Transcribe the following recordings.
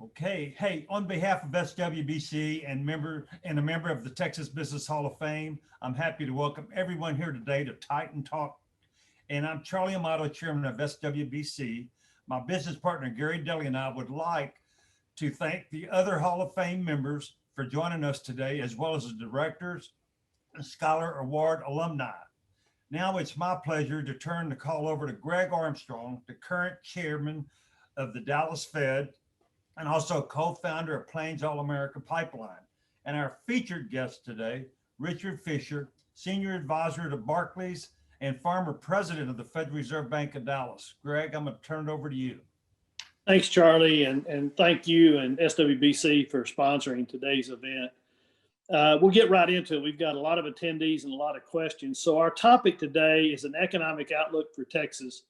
Okay. Hey, on behalf of SWBC and a member of the Texas Business Hall of Fame, I'm happy to welcome everyone here today to Titan Talk. And I'm Charlie Amato, chairman of SWBC. My business partner, Gary Deli, and I would like to thank the other Hall of Fame members for joining us today, as well as the directors and Scholar Award alumni. Now it's my pleasure to turn the call over to Greg Armstrong, the current chairman of the Dallas Fed and also co-founder of Plains All-America Pipeline. And our featured guest today, Richard Fisher, senior advisor to Barclays and former president of the Federal Reserve Bank of Dallas. Greg, I'm going to turn it over to you. Thanks, Charlie, and thank you and SWBC for sponsoring today's event. We'll get right into it. We've got a lot of attendees and a lot of questions. So our topic today is an economic outlook for Texas.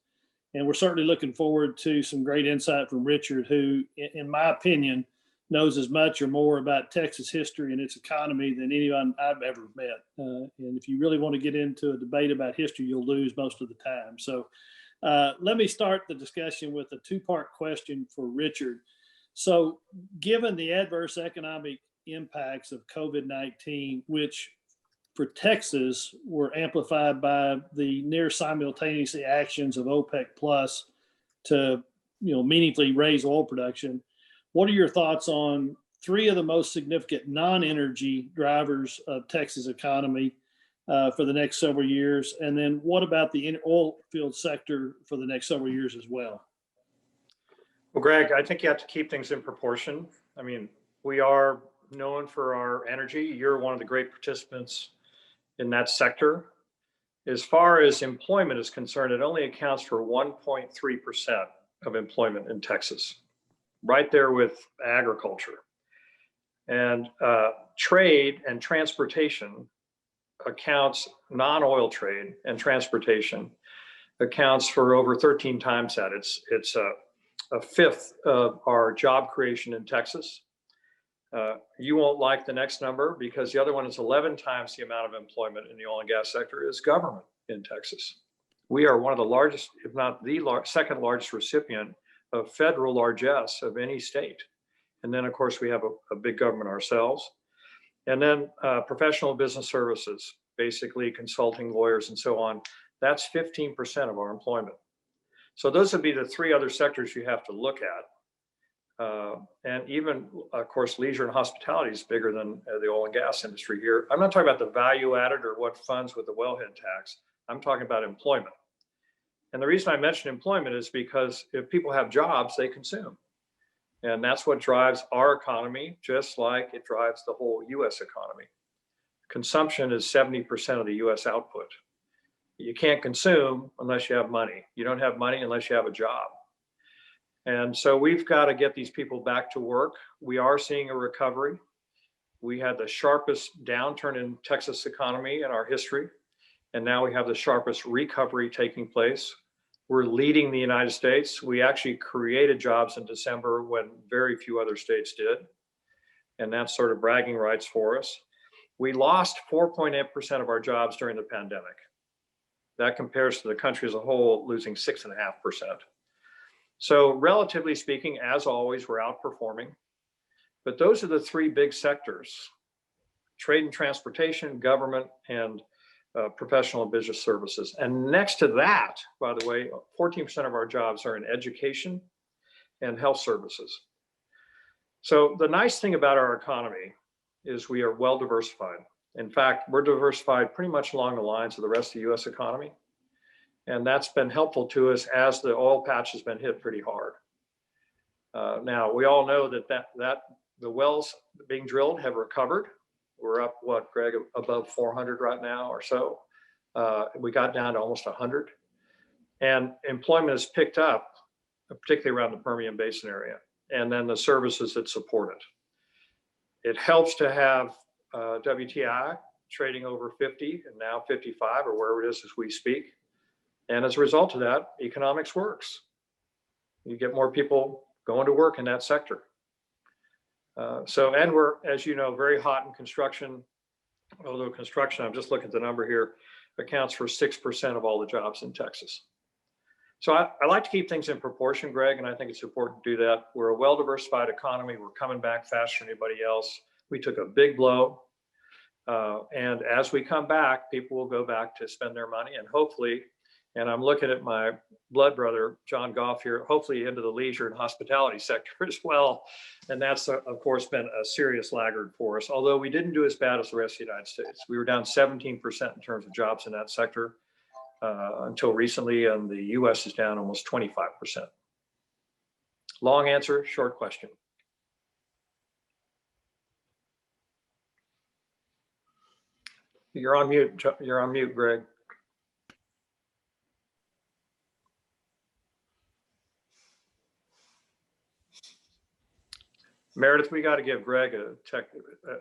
And we're certainly looking forward to some great insight from Richard, who, in my opinion, knows as much or more about Texas history and its economy than anyone I've ever met. And if you really want to get into a debate about history, you'll lose most of the time. So let me start the discussion with a two-part question for Richard. So given the adverse economic impacts of COVID-19, which for Texas were amplified by the near simultaneous actions of OPEC Plus to meaningfully raise oil production. What are your thoughts on three of the most significant non-energy drivers of Texas economy for the next several years? And then what about the oil field sector for the next several years as well? Well, Greg, I think you have to keep things in proportion. I mean, we are known for our energy. You're one of the great participants in that sector. As far as employment is concerned, it only accounts for 1.3% of employment in Texas, right there with agriculture. And trade and transportation accounts, non-oil trade and transportation accounts for over 13 times that. It's a fifth of our job creation in Texas. You won't like the next number because the other one is 11 times the amount of employment in the oil and gas sector is government in Texas. We are one of the largest, if not the second largest recipient of federal largesse of any state. And then of course we have a big government ourselves. And then professional business services, basically consulting, lawyers and so on, that's 15% of our employment. So those would be the three other sectors you have to look at. And even, of course, leisure and hospitality is bigger than the oil and gas industry here. I'm not talking about the value added or what funds with the wellhead tax. I'm talking about employment. And the reason I mention employment is because if people have jobs, they consume. And that's what drives our economy, just like it drives the whole US economy. Consumption is 70% of the US output. You can't consume unless you have money. You don't have money unless you have a job. And so we've got to get these people back to work. We are seeing a recovery. We had the sharpest downturn in Texas economy in our history. And now we have the sharpest recovery taking place. We're leading the United States. We actually created jobs in December when very few other states did. And that's sort of bragging rights for us. We lost 4.8% of our jobs during the pandemic. That compares to the country as a whole losing 6.5%. So relatively speaking, as always, we're outperforming. But those are the three big sectors: trade and transportation, government, and professional and business services. And next to that, by the way, 14% of our jobs are in education and health services. So the nice thing about our economy is we are well diversified. In fact, we're diversified pretty much along the lines of the rest of the US economy. And that's been helpful to us as the oil patch has been hit pretty hard. Now, we all know that the wells being drilled have recovered. We're up, what, Greg, above 400 right now or so. We got down to almost 100. And employment has picked up, particularly around the Permian Basin area, and then the services that support it. It helps to have WTI trading over 50 and now 55 or wherever it is as we speak. And as a result of that, economics works. You get more people going to work in that sector. And we're, as you know, very hot in construction, although construction, I'm just looking at the number here, accounts for 6% of all the jobs in Texas. So I like to keep things in proportion, Greg, and I think it's important to do that. We're a well-diversified economy. We're coming back faster than anybody else. We took a big blow. And as we come back, people will go back to spend their money and hopefully, and I'm looking at my blood brother, John Goff here, hopefully into the leisure and hospitality sector as well. And that's, of course, been a serious laggard for us, although we didn't do as bad as the rest of the United States. We were down 17% in terms of jobs in that sector until recently, and the US is down almost 25%. Long answer, short question. You're on mute. You're on mute, Greg. Meredith, we got to give Greg a tech.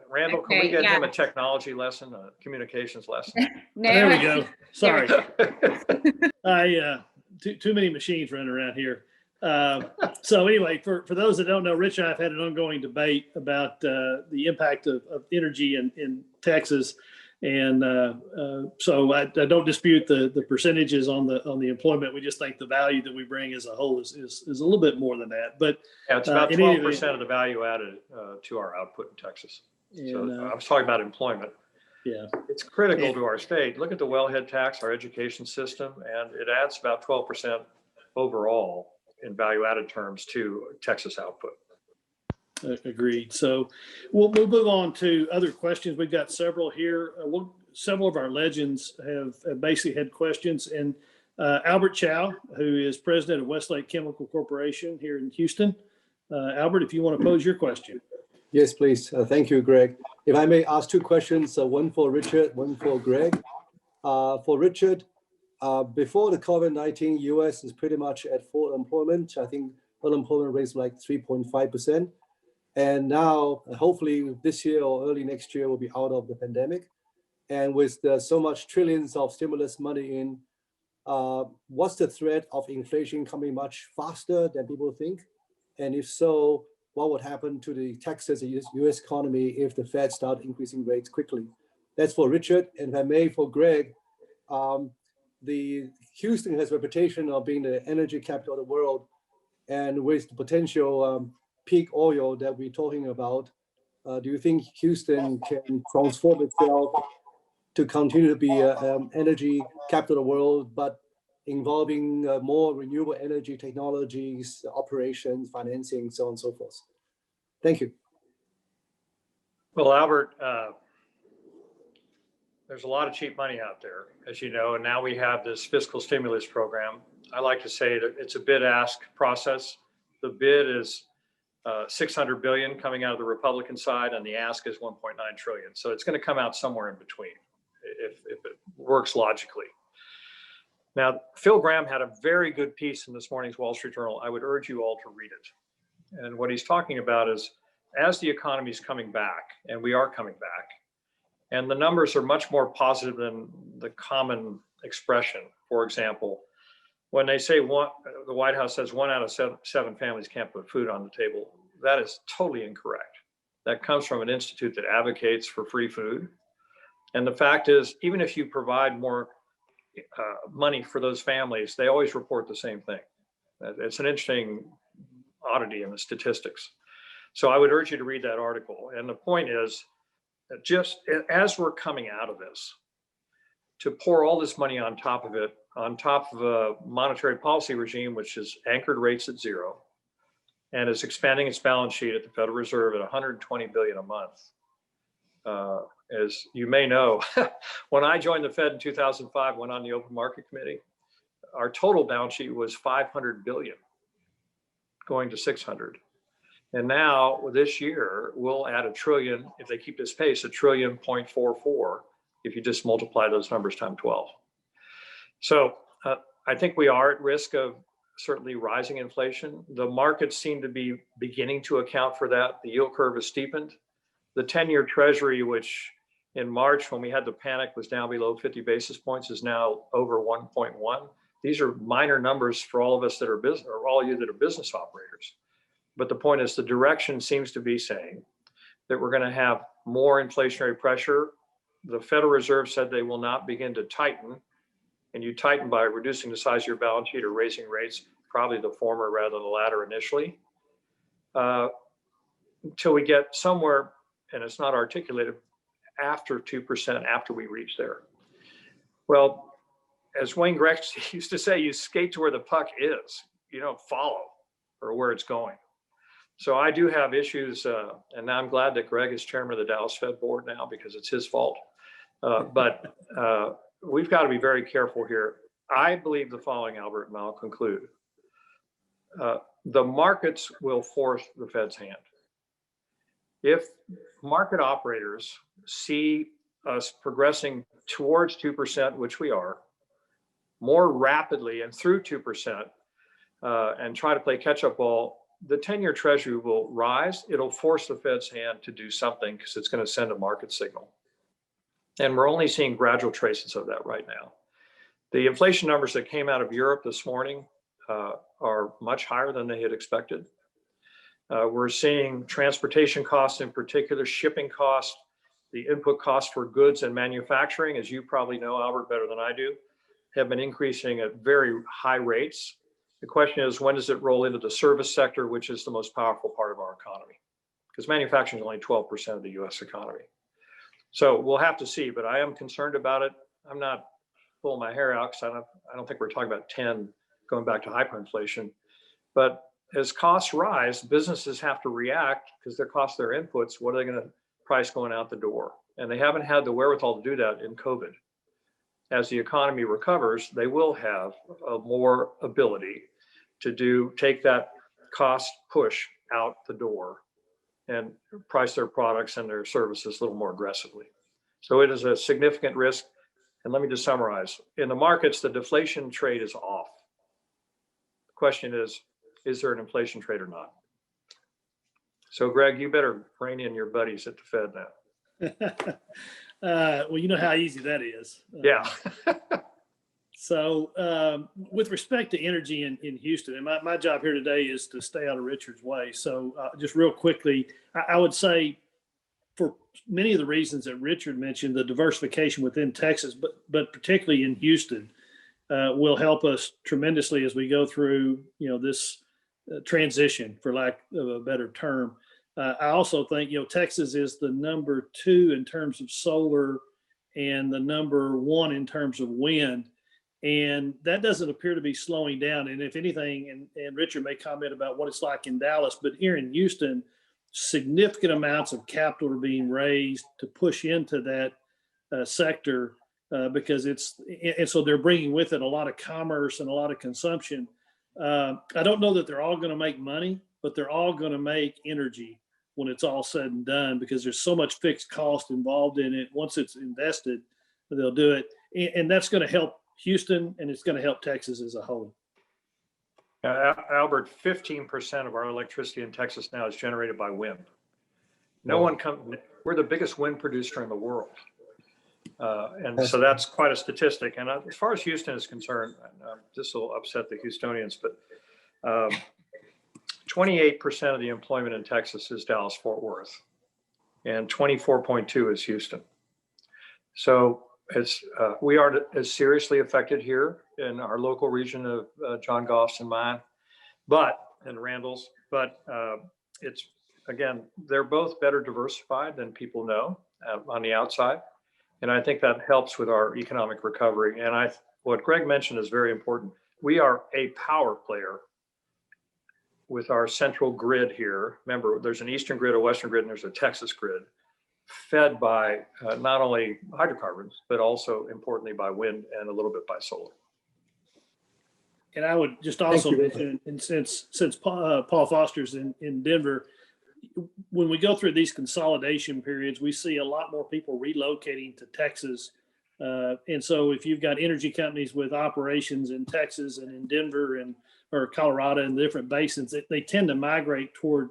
Randall, can we get him a technology lesson, a communications lesson? No. There we go. Sorry. Too many machines running around here. So anyway, for those that don't know, Rich and I have had an ongoing debate about the impact of energy in Texas. And so I don't dispute the percentages on the employment. We just think the value that we bring as a whole is a little bit more than that. But yeah, it's about 12% of the value added to our output in Texas. So I was talking about employment. Yeah, it's critical to our state. Look at the wellhead tax, our education system, and it adds about 12% overall in value added terms to Texas output. Agreed. So we'll move on to other questions. We've got several here. Several of our legends have basically had questions. And Albert Chow, who is president of Westlake Chemical Corporation here in Houston. Albert, if you want to pose your question. Yes, please. Thank you, Greg. If I may ask two questions, one for Richard, one for Greg. For Richard, before the COVID-19, US is pretty much at full employment. I think unemployment rate is like 3.5%. And now, hopefully this year or early next year, we'll be out of the pandemic. And with so much trillions of stimulus money in, what's the threat of inflation coming much faster than people think? And if so, what would happen to the Texas and US economy if the Fed start increasing rates quickly? That's for Richard. And if I may, for Greg, the Houston has a reputation of being the energy capital of the world. And with the potential peak oil that we're talking about, do you think Houston can transform itself to continue to be an energy capital of the world, but involving more renewable energy technologies, operations, financing, so on and so forth? Thank you. Well, Albert, there's a lot of cheap money out there, as you know, and now we have this fiscal stimulus program. I like to say that it's a bid-ask process. The bid is 600 billion coming out of the Republican side, and the ask is 1.9 trillion. So it's going to come out somewhere in between if it works logically. Now, Phil Gramm had a very good piece in this morning's Wall Street Journal. I would urge you all to read it. And what he's talking about is, as the economy is coming back, and we are coming back, and the numbers are much more positive than the common expression. For example, when they say the White House says 1 out of 7 families can't put food on the table, that is totally incorrect. That comes from an institute that advocates for free food. And the fact is, even if you provide more money for those families, they always report the same thing. It's an interesting oddity in the statistics. So I would urge you to read that article. And the point is that just as we're coming out of this, to pour all this money on top of it, on top of a monetary policy regime which has anchored rates at 0 and is expanding its balance sheet at the Federal Reserve at 120 billion a month. As you may know, when I joined the Fed in 2005, went on the Open Market Committee, our total balance sheet was 500 billion, going to 600. And now this year, we'll add $1 trillion, if they keep this pace, $1.44 trillion, if you just multiply those numbers times 12. So I think we are at risk of certainly rising inflation. The markets seem to be beginning to account for that. The yield curve has steepened. The 10-year Treasury, which in March, when we had the panic, was down below 50 basis points, is now over 1.1. These are minor numbers for all of us that are business, or all of you that are business operators. But the point is, the direction seems to be saying that we're going to have more inflationary pressure. The Federal Reserve said they will not begin to tighten and you tighten by reducing the size of your balance sheet or raising rates, probably the former rather than the latter initially, until we get somewhere, and it's not articulated, after 2%, after we reach there. Well, as Wayne Gretzky used to say, you skate to where the puck is. You don't follow or where it's going. So I do have issues, and I'm glad that Greg is chairman of the Dallas Fed board now because it's his fault. But we've got to be very careful here. I believe the following, Albert, and I'll conclude. The markets will force the Fed's hand. If market operators see us progressing towards 2%, which we are, more rapidly and through 2%, and try to play catch-up ball, the 10-year Treasury will rise. It'll force the Fed's hand to do something because it's going to send a market signal. And we're only seeing gradual traces of that right now. The inflation numbers that came out of Europe this morning are much higher than they had expected. We're seeing transportation costs, in particular, shipping costs, the input costs for goods and manufacturing, as you probably know, Albert, better than I do, have been increasing at very high rates. The question is, when does it roll into the service sector, which is the most powerful part of our economy? Because manufacturing is only 12% of the US economy. So we'll have to see, but I am concerned about it. I'm not pulling my hair out because I don't think we're talking about 10 going back to hyperinflation. But as costs rise, businesses have to react because their costs, their inputs, what are they going to price going out the door? And they haven't had the wherewithal to do that in COVID. As the economy recovers, they will have a more ability to take that cost push out the door and price their products and their services a little more aggressively. So it is a significant risk. And let me just summarize. In the markets, the deflation trade is off. The question is there an inflation trade or not? So Greg, you better rein in your buddies at the Fed now. Well, you know how easy that is. Yeah. So with respect to energy in Houston, and my job here today is to stay out of Richard's way. So just real quickly, I would say for many of the reasons that Richard mentioned, the diversification within Texas, but particularly in Houston, will help us tremendously as we go through, this transition, for lack of a better term. I also think, Texas is the number 2 in terms of solar and the number 1 in terms of wind. And that doesn't appear to be slowing down. And if anything, and Richard may comment about what it's like in Dallas, but here in Houston, significant amounts of capital are being raised to push into that sector because and so they're bringing with it a lot of commerce and a lot of consumption. I don't know that they're all going to make money, but they're all going to make energy when it's all said and done, because there's so much fixed cost involved in it. Once it's invested, they'll do it. And that's going to help Houston, and it's going to help Texas as a whole. Albert, 15% of our electricity in Texas now is generated by wind. We're the biggest wind producer in the world. And so that's quite a statistic. And as far as Houston is concerned, this will upset the Houstonians, but 28% of the employment in Texas is Dallas-Fort Worth, and 24.2 is Houston. So we are as seriously affected here in our local region of John Goff's and mine, and Randall's, but it's, again, they're both better diversified than people know on the outside. And I think that helps with our economic recovery. And what Greg mentioned is very important. We are a power player with our central grid here. Remember, there's an eastern grid, a western grid, and there's a Texas grid, fed by not only hydrocarbons, but also importantly by wind and a little bit by solar. And I would just also mention, and since Paul Foster's in Denver, when we go through these consolidation periods, we see a lot more people relocating to Texas. And so if you've got energy companies with operations in Texas and in Denver or Colorado and different basins, they tend to migrate toward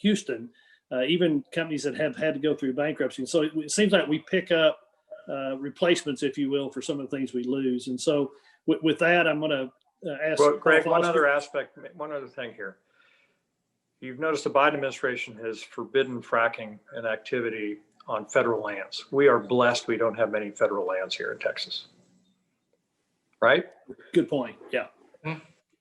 Houston, even companies that have had to go through bankruptcy. And so it seems like we pick up replacements, if you will, for some of the things we lose. And so with that, I'm going to ask. Well, Greg, one other thing here. You've noticed the Biden administration has forbidden fracking and activity on federal lands. We are blessed we don't have many federal lands here in Texas. right? Good point. Yeah.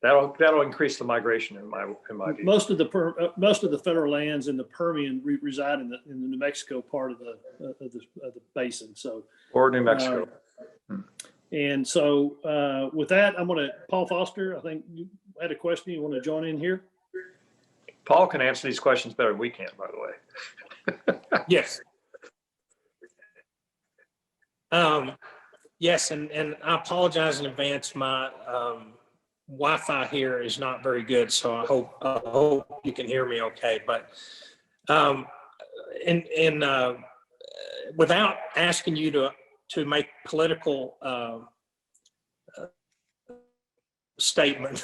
That'll increase the migration in my view. Most of the federal lands in the Permian reside in the New Mexico part of the basin. So, Or New Mexico. and so with that, I'm going to Paul Foster. I think you had a question. You want to join in here? Paul can answer these questions better than we can, by the way. Yes. Yes, and I apologize in advance. My Wi-Fi here is not very good, so I hope you can hear me okay. But without asking you to make political statement,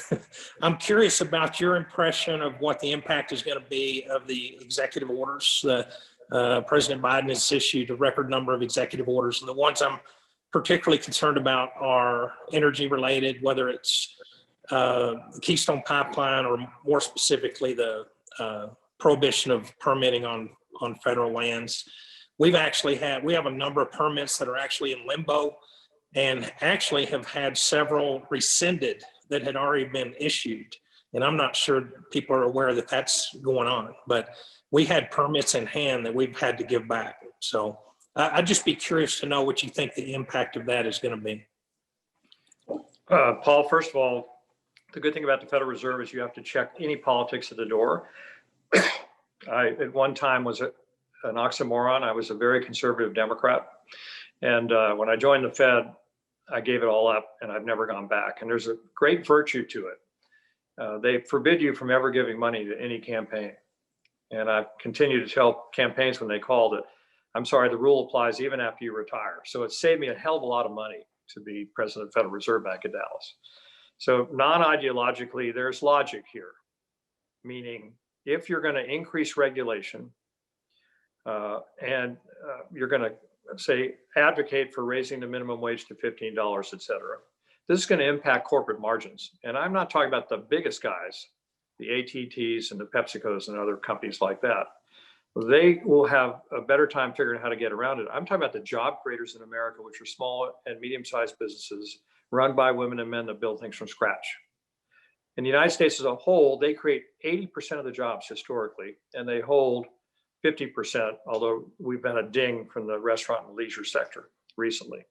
I'm curious about your impression of what the impact is going to be of the executive orders. President Biden has issued a record number of executive orders, and the ones I'm particularly concerned about are energy related, whether it's the Keystone Pipeline or more specifically the prohibition of permitting on federal lands. We have a number of permits that are actually in limbo and actually have had several rescinded that had already been issued. And I'm not sure people are aware that that's going on, but we had permits in hand that we've had to give back. So I'd just be curious to know what you think the impact of that is going to be. Paul, first of all, the good thing about the Federal Reserve is you have to check any politics at the door. I, at one time, was an oxymoron. I was a very conservative Democrat. And when I joined the Fed, I gave it all up and I've never gone back. And there's a great virtue to it. They forbid you from ever giving money to any campaign. And I've continued to tell campaigns when they call that, I'm sorry, the rule applies even after you retire. So it saved me a hell of a lot of money to be president of the Federal Reserve back in Dallas. So non-ideologically, there's logic here, meaning if you're going to increase regulation and you're going to say advocate for raising the minimum wage to $15, et cetera, this is going to impact corporate margins. And I'm not talking about the biggest guys, the AT&Ts and the PepsiCos and other companies like that. They will have a better time figuring out how to get around it. I'm talking about the job creators in America, which are small and medium-sized businesses run by women and men that build things from scratch. In the United States as a whole, they create 80% of the jobs historically, and they hold 50%, although we've had a ding from the restaurant and leisure sector recently.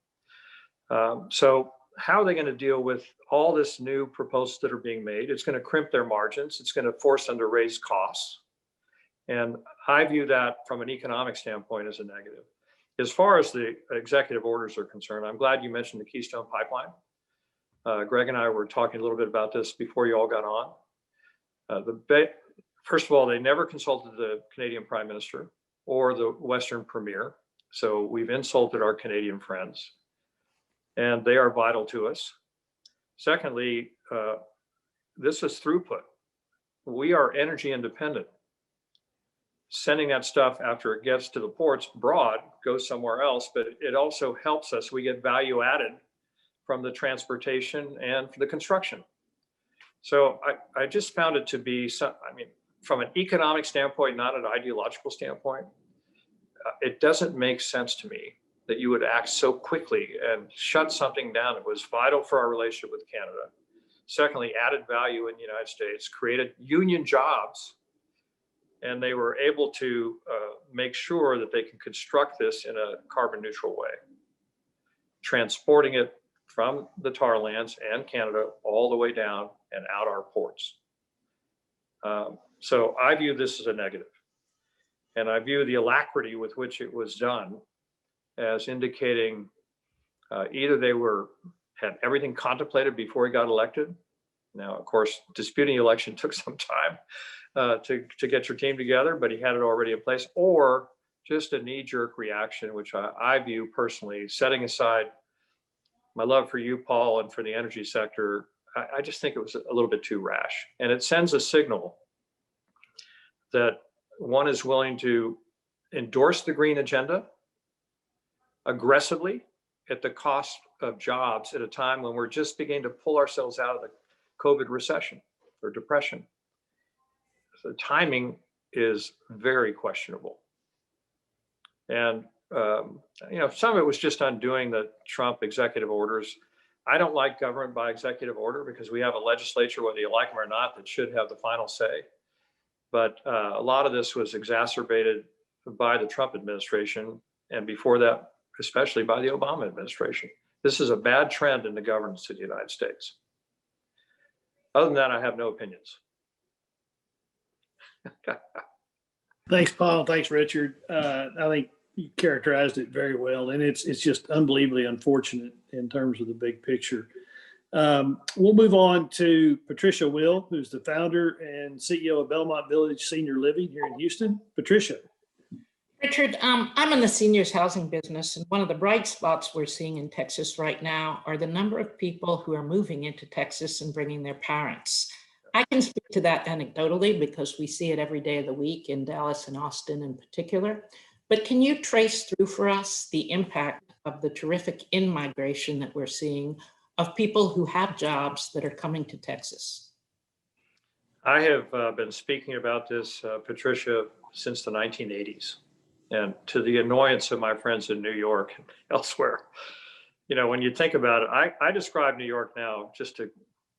So how are they going to deal with all this new proposals that are being made? It's going to crimp their margins. It's going to force them to raise costs. And I view that from an economic standpoint as a negative. As far as the executive orders are concerned, I'm glad you mentioned the Keystone Pipeline. Greg and I were talking a little bit about this before you all got on. First of all, they never consulted the Canadian Prime Minister or the Western Premier. So we've insulted our Canadian friends, and they are vital to us. Secondly, this is throughput. We are energy independent. Sending that stuff after it gets to the ports broad goes somewhere else, but it also helps us. We get value added from the transportation and the construction. So I just found it to be, from an economic standpoint, not an ideological standpoint, it doesn't make sense to me that you would act so quickly and shut something down that was vital for our relationship with Canada. Secondly, added value in the United States, created union jobs, and they were able to make sure that they can construct this in a carbon neutral way, transporting it from the tar lands and Canada all the way down and out our ports. So I view this as a negative. And I view the alacrity with which it was done as indicating either they had everything contemplated before he got elected. Now, of course, disputing the election took some time to get your team together, but he had it already in place, or just a knee-jerk reaction, which I view personally, setting aside my love for you, Paul, and for the energy sector, I just think it was a little bit too rash. And it sends a signal that one is willing to endorse the green agenda aggressively at the cost of jobs at a time when we're just beginning to pull ourselves out of the COVID recession or depression. So the timing is very questionable. And some of it was just undoing the Trump executive orders. I don't like government by executive order because we have a legislature, whether you like them or not, that should have the final say. But a lot of this was exacerbated by the Trump administration, and before that, especially by the Obama administration. This is a bad trend in the governance of the United States. Other than that, I have no opinions. Thanks, Paul. Thanks, Richard. I think you characterized it very well, and it's just unbelievably unfortunate in terms of the big picture. We'll move on to Patricia W, who's the founder and CEO of Belmont Village Senior Living here in Houston. Patricia. Richard, I'm in the seniors housing business, and one of the bright spots we're seeing in Texas right now are the number of people who are moving into Texas and bringing their parents. I can speak to that anecdotally because we see it every day of the week in Dallas and Austin in particular. But can you trace through for us the impact of the terrific in-migration that we're seeing of people who have jobs that are coming to Texas? I have been speaking about this, Patricia, since the 1980s. And to the annoyance of my friends in New York and elsewhere. You know, when you think about it, I describe New York now, just to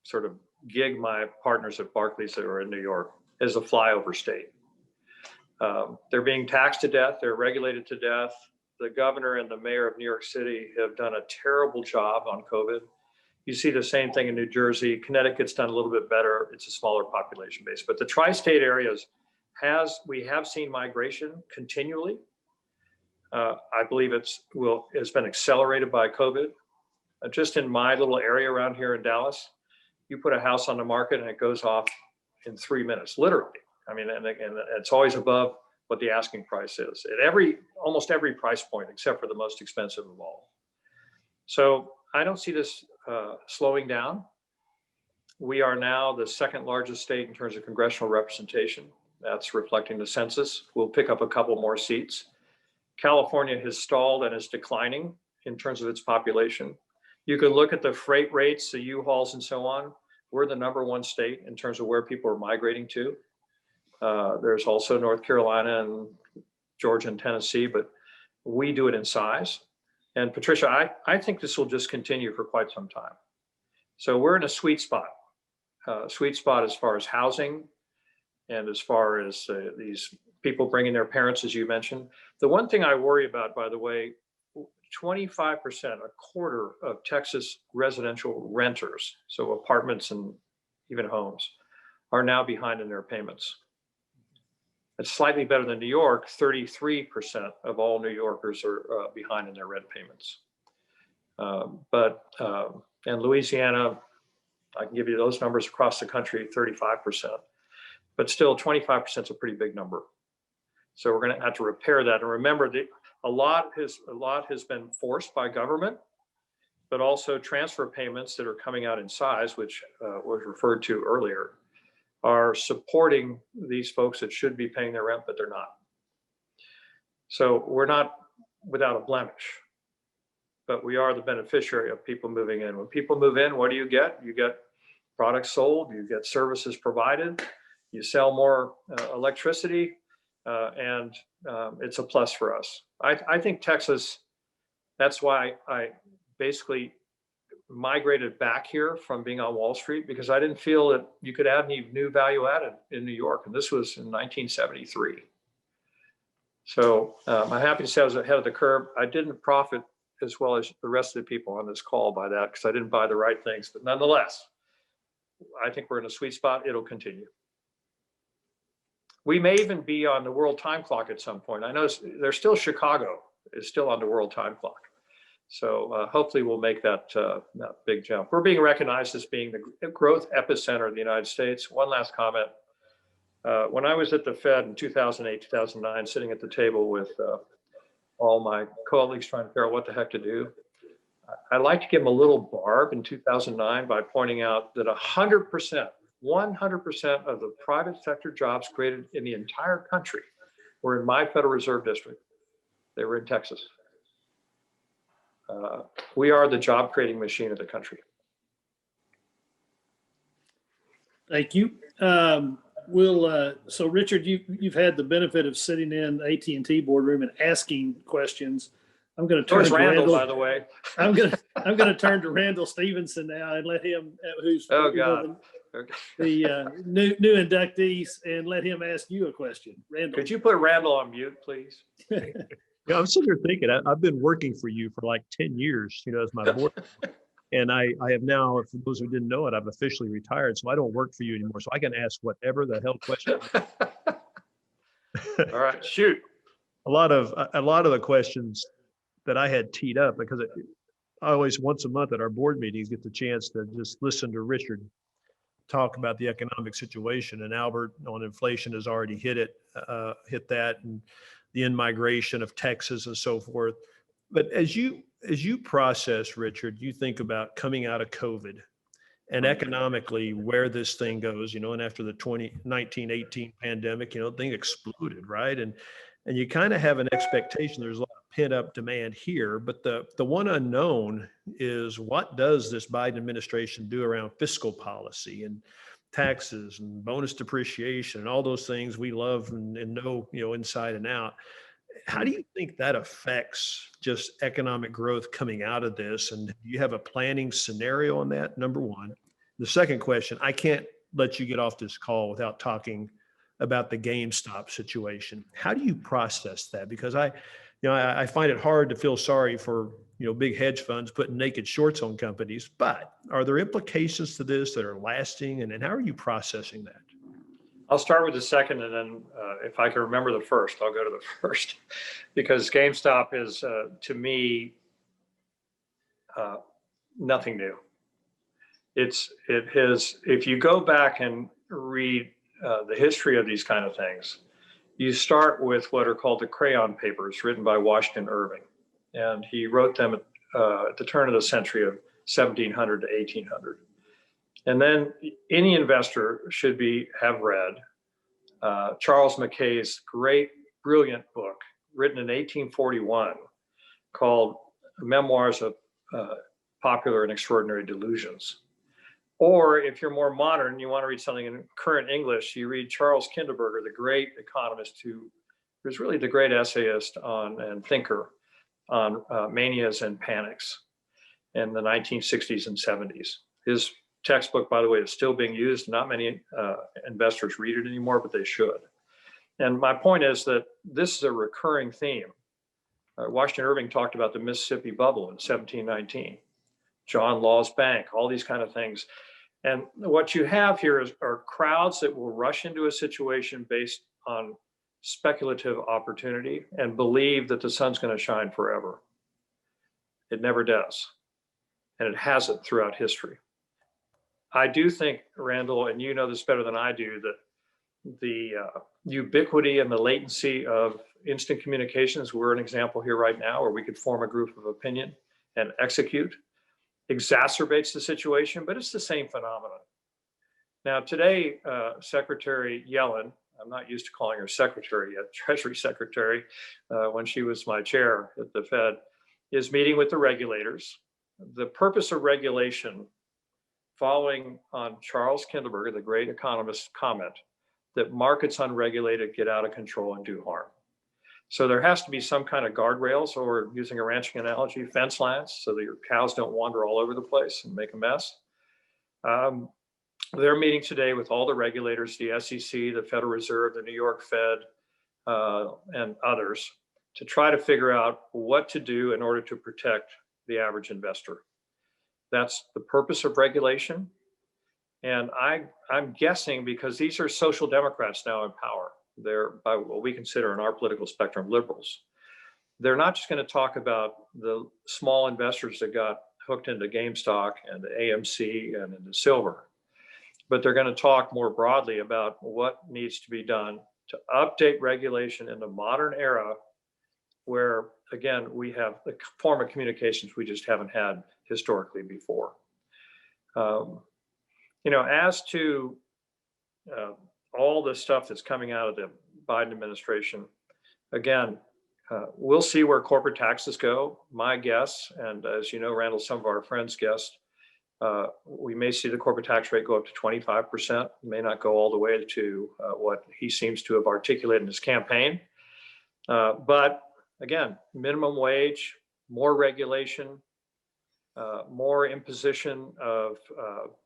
sort of gig my partners at Barclays that are in New York, as a flyover state. They're being taxed to death, they're regulated to death. The governor and the mayor of New York City have done a terrible job on COVID. You see the same thing in New Jersey. Connecticut's done a little bit better. It's a smaller population base, but the tri-state areas we have seen migration continually. I believe it's been accelerated by COVID. Just in my little area around here in Dallas, you put a house on the market and it goes off in 3 minutes, literally. I mean, and it's always above what the asking price is at almost every price point, except for the most expensive of all. So I don't see this slowing down. We are now the second largest state in terms of congressional representation. That's reflecting the census. We'll pick up a couple more seats. California has stalled and is declining in terms of its population. You can look at the freight rates, the U-Hauls and so on. We're the #1 state in terms of where people are migrating to. There's also North Carolina and Georgia and Tennessee, but we do it in size. And Patricia, I think this will just continue for quite some time. So we're in a sweet spot as far as housing, and as far as these people bringing their parents, as you mentioned. The one thing I worry about, by the way, 25%, a quarter of Texas residential renters, so apartments and even homes, are now behind in their payments. It's slightly better than New York. 33% of all New Yorkers are behind in their rent payments. And Louisiana, I can give you those numbers across the country, 35%. But still 25% is a pretty big number. So we're going to have to repair that. And remember that a lot has been forced by government, but also transfer payments that are coming out in size, which was referred to earlier, are supporting these folks that should be paying their rent, but they're not. So we're not without a blemish, but we are the beneficiary of people moving in. When people move in, what do? You get products sold, you get services provided, you sell more electricity, and it's a plus for us. I think Texas, that's why I basically migrated back here from being on Wall Street, because I didn't feel that you could add any new value added in New York. And this was in 1973. So I'm happy to say I was ahead of the curve. I didn't profit as well as the rest of the people on this call by that, because I didn't buy the right things. But nonetheless, I think we're in a sweet spot. It'll continue. We may even be on the world time clock at some point. I know there's still Chicago is still on the world time clock. So hopefully we'll make that big jump. We're being recognized as being the growth epicenter of the United States. One last comment. When I was at the Fed in 2008, 2009, sitting at the table with all my colleagues trying to figure out what the heck to do, I like to give them a little barb in 2009 by pointing out that 100% of the private sector jobs created in the entire country were in my Federal Reserve District. They were in Texas. We are the job creating machine of the country. Thank you. So Richard, you've had the benefit of sitting in the AT&T boardroom and asking questions I'm going to So turn is to Randall, Randall. by the way. I'm going to turn to Randall Stevenson now and let him, who's Oh, you know, God. Okay. the new inductees, and let him ask you a question. Randall. Could you put Randall on mute, please? Yeah, I'm sitting there thinking, I've been working for you for like 10 years, as my board. And I have now, for those who didn't know it, I've officially retired. So I don't work for you anymore. So I can ask whatever the hell question. All right, shoot. A lot of the questions that I had teed up, because I always, once a month at our board meetings, get the chance to just listen to Richard talk about the economic situation, and Albert on inflation has already hit that, and the in-migration of Texas and so forth. But as you process, Richard, you think about coming out of COVID and economically where this thing goes, and after the 2019-18 pandemic, thing exploded, right? And you kind of have an expectation. There's a lot of pent-up demand here, but the one unknown is, what does this Biden administration do around fiscal policy and taxes and bonus depreciation and all those things we love and know, inside and out? How do you think that affects just economic growth coming out of this? And do you have a planning scenario on that? Number one. The second question, I can't let you get off this call without talking about the GameStop situation. How do you process that? Because I find it hard to feel sorry for, big hedge funds putting naked shorts on companies, but are there implications to this that are lasting? And how are you processing that? I'll start with the second, and then if I can remember the first, I'll go to the first, because GameStop is, to me, nothing new. If you go back and read the history of these kind of things, you start with what are called the Crayon Papers, written by Washington Irving. And he wrote them at the turn of the century of 1700 to 1800. And then any investor should have read Charles Mackay's great, brilliant book, written in 1841, called Memoirs of Popular and Extraordinary Delusions. Or if you're more modern, you want to read something in current English, you read Charles Kindleberger, the great economist, who was really the great essayist and thinker on manias and panics in the 1960s and 70s. His textbook, by the way, is still being used. Not many investors read it anymore, but they should. And my point is that this is a recurring theme. Washington Irving talked about the Mississippi bubble in 1719, John Law's Bank, all these kind of things. And what you have here are crowds that will rush into a situation based on speculative opportunity and believe that the sun's going to shine forever. It never does. And it hasn't throughout history. I do think, Randall, and you know this better than I do, that the ubiquity and the latency of instant communications, we're an example here right now where we could form a group of opinion and execute, exacerbates the situation, but it's the same phenomenon. Now today, Secretary Yellen, I'm not used to calling her secretary yet, Treasury Secretary, when she was my chair at the Fed, is meeting with the regulators. The purpose of regulation, following on Charles Kindleberger, the great economist's comment, that markets unregulated get out of control and do harm. So there has to be some kind of guardrails, or using a ranching analogy, fence lines, so that your cows don't wander all over the place and make a mess. They're meeting today with all the regulators, the SEC, the Federal Reserve, the New York Fed, and others, to try to figure out what to do in order to protect the average investor. That's the purpose of regulation. And I'm guessing, because these are social democrats now in power, they're, by what we consider in our political spectrum, liberals. They're not just going to talk about the small investors that got hooked into GameStop and AMC and into silver, but they're going to talk more broadly about what needs to be done to update regulation in the modern era, where, again, we have a form of communications we just haven't had historically before. As to all the stuff that's coming out of the Biden administration, again, we'll see where corporate taxes go. My guess, and as you know, Randall, some of our friends guessed, we may see the corporate tax rate go up to 25%. It may not go all the way to what he seems to have articulated in his campaign. But again, minimum wage, more regulation, more imposition of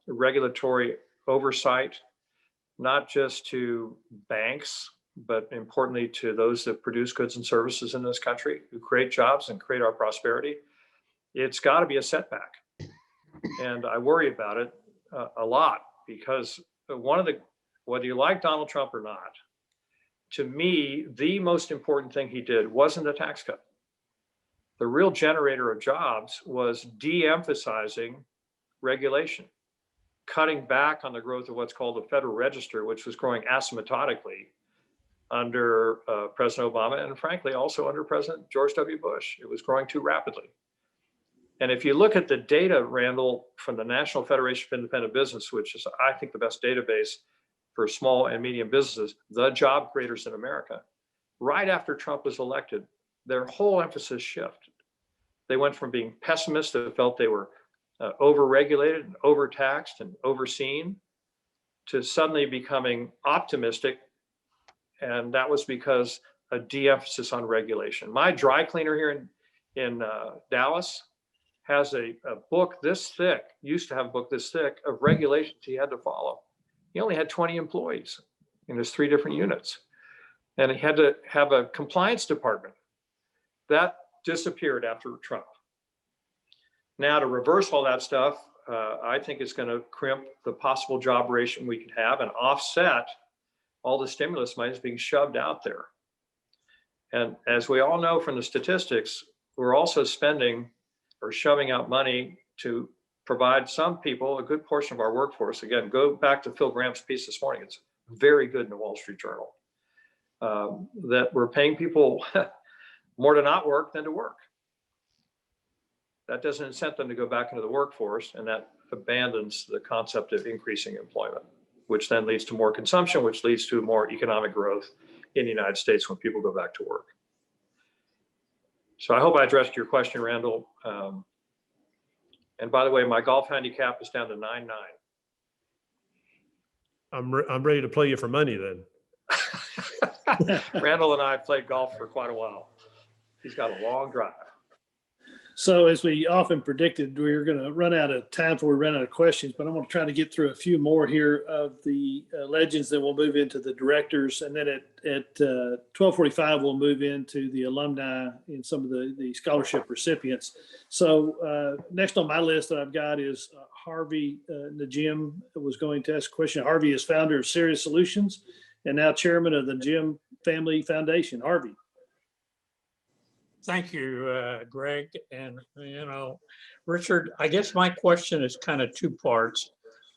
regulatory oversight, not just to banks, but importantly to those that produce goods and services in this country, who create jobs and create our prosperity. It's got to be a setback. And I worry about it a lot, because whether you like Donald Trump or not, to me, the most important thing he did wasn't a tax cut. The real generator of jobs was de-emphasizing regulation, cutting back on the growth of what's called the Federal Register, which was growing asymptotically under President Obama, and frankly, also under President George W. Bush. It was growing too rapidly. And if you look at the data, Randall, from the National Federation of Independent Business, which is, I think, the best database for small and medium businesses, the job creators in America, right after Trump was elected, their whole emphasis shifted. They went from being pessimists that felt they were overregulated and overtaxed and overseen, to suddenly becoming optimistic. And that was because a de-emphasis on regulation. My dry cleaner here in Dallas has a book this thick, used to have a book this thick, of regulations he had to follow. He only had 20 employees in his 3 different units. And he had to have a compliance department. That disappeared after Trump. Now, to reverse all that stuff, I think it's going to crimp the possible job creation we could have and offset all the stimulus money that's being shoved out there. And as we all know from the statistics, we're also spending or shoving out money to provide some people, a good portion of our workforce. Again, go back to Phil Graham's piece this morning. It's very good in the Wall Street Journal, that we're paying people more to not work than to work. That doesn't incent them to go back into the workforce, and that abandons the concept of increasing employment, which then leads to more consumption, which leads to more economic growth in the United States when people go back to work. So I hope I addressed your question, Randall. And by the way, my golf handicap is down to 9-9. I'm ready to play you for money then. Randall and I played golf for quite a while. He's got a long drive. So as we often predicted, we were going to run out of time before we run out of questions, but I'm going to try to get through a few more here of the legends. Then we'll move into the directors. And then at 12:45, we'll move into the alumni and some of the scholarship recipients. So next on my list that I've got is Harvey Najim was going to ask a question. Harvey is founder of Serious Solutions and now chairman of the Jim Family Foundation. Harvey. Thank you, Greg. And, Richard, I guess my question is kind of 2 parts.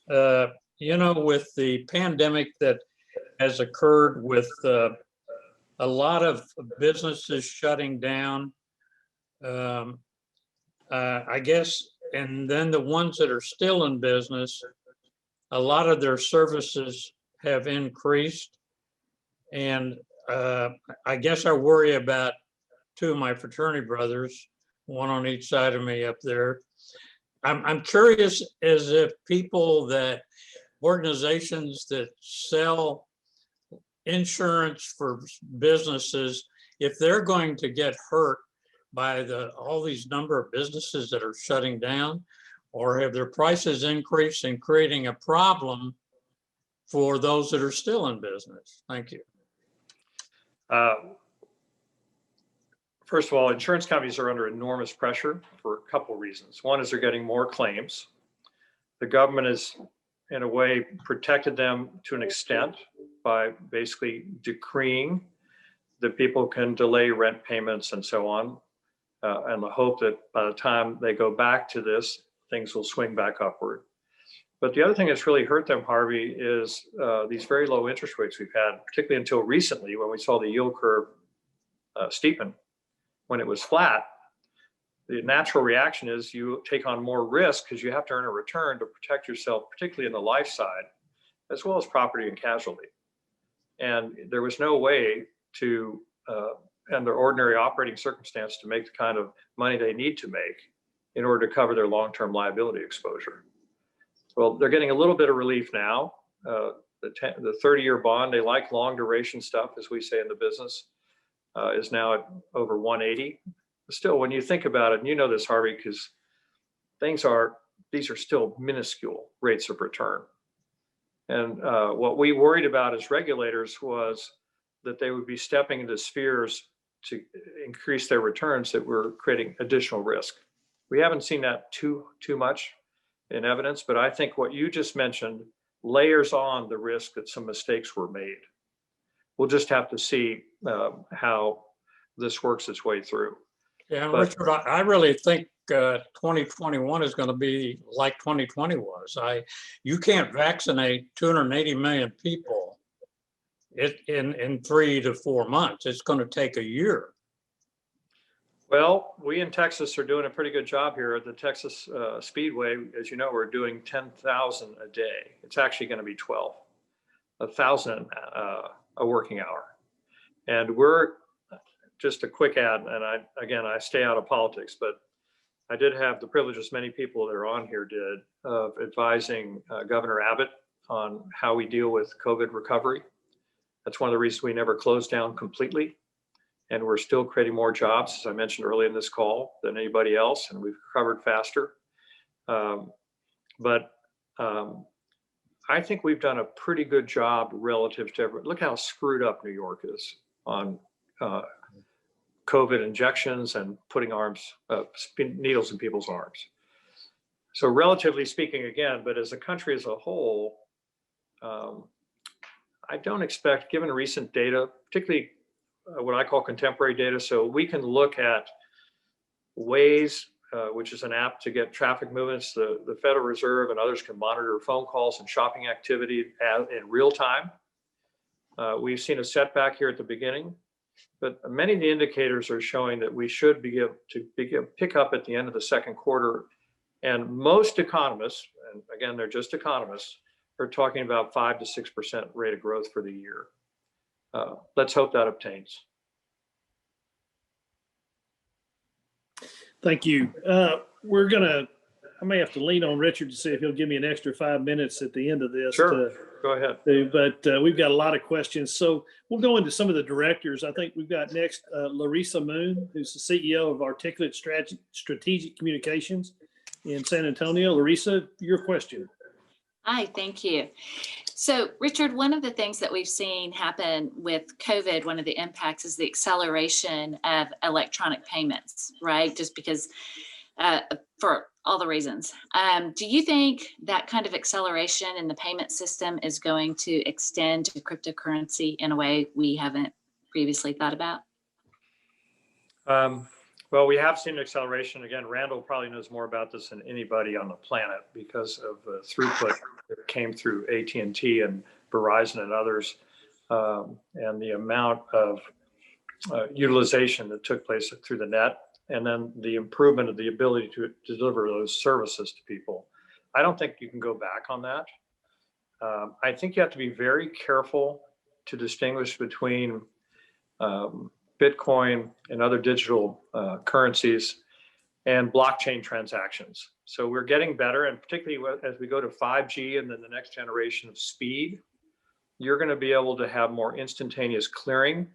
With the pandemic that has occurred, with a lot of businesses shutting down, I guess, and then the ones that are still in business, a lot of their services have increased. And I guess I worry about 2 of my fraternity brothers, one on each side of me up there. I'm curious as if organizations that sell insurance for businesses, if they're going to get hurt by all these number of businesses that are shutting down, or have their prices increased and creating a problem for those that are still in business? Thank you. First of all, insurance companies are under enormous pressure for a couple of reasons. One is they're getting more claims. The government has, in a way, protected them to an extent by basically decreeing that people can delay rent payments and so on, and the hope that by the time they go back to this, things will swing back upward. But the other thing that's really hurt them, Harvey, is these very low interest rates we've had, particularly until recently when we saw the yield curve steepen. When it was flat, the natural reaction is you take on more risk because you have to earn a return to protect yourself, particularly in the life side, as well as property and casualty. And there was no way to, under ordinary operating circumstance, to make the kind of money they need to make in order to cover their long-term liability exposure. Well, they're getting a little bit of relief now. The 30-year bond, they like long duration stuff, as we say in the business, is now at over 180. still, when you think about it, and you know this, Harvey, because these are still minuscule rates of return. And what we worried about as regulators was that they would be stepping into spheres to increase their returns that were creating additional risk. We haven't seen that too much in evidence, but I think what you just mentioned layers on the risk that some mistakes were made. We'll just have to see how this works its way through. Yeah, and But- Richard, I really think 2021 is going to be like 2020 was. You can't vaccinate 280 million people in 3 to 4 months. It's going to take a year. Well, we in Texas are doing a pretty good job here at the Texas Speedway. As you know, we're doing 10,000 a day. It's actually going to be 1,000 a working hour. And we're just a quick ad. And I stay out of politics, but I did have the privilege, as many people that are on here did, of advising Governor Abbott on how we deal with COVID recovery. That's one of the reasons we never closed down completely. And we're still creating more jobs, as I mentioned earlier in this call, than anybody else, and we've recovered faster. But I think we've done a pretty good job relative to everyone. Look how screwed up New York is on COVID injections and putting needles in people's arms. So relatively speaking, again, but as a country as a whole, I don't expect, given recent data, particularly what I call contemporary data, so we can look at Waze, which is an app to get traffic movements. The Federal Reserve and others can monitor phone calls and shopping activity in real time. We've seen a setback here at the beginning, but many of the indicators are showing that we should begin to pick up at the end of the second quarter. And most economists, and again, they're just economists, are talking about 5 to 6% rate of growth for the year. Let's hope that obtains. Thank you. I may have to lean on Richard to see if he'll give me an extra 5 minutes at the end of this. Sure, go ahead. But we've got a lot of questions. So we'll go into some of the directors. I think we've got next Larissa Moon, who's the CEO of Articulate Strategic Communications in San Antonio. Larissa, your question. Hi, thank you. So, Richard, one of the things that we've seen happen with COVID, one of the impacts is the acceleration of electronic payments, right? Just because for all the reasons. Do you think that kind of acceleration in the payment system is going to extend to cryptocurrency in a way we haven't previously thought about? Well, we have seen acceleration. Again, Randall probably knows more about this than anybody on the planet because of the throughput that came through AT&T and Verizon and others, and the amount of utilization that took place through the net, and then the improvement of the ability to deliver those services to people. I don't think you can go back on that. I think you have to be very careful to distinguish between Bitcoin and other digital currencies and blockchain transactions. So we're getting better, and particularly as we go to 5G and then the next generation of speed, you're going to be able to have more instantaneous clearing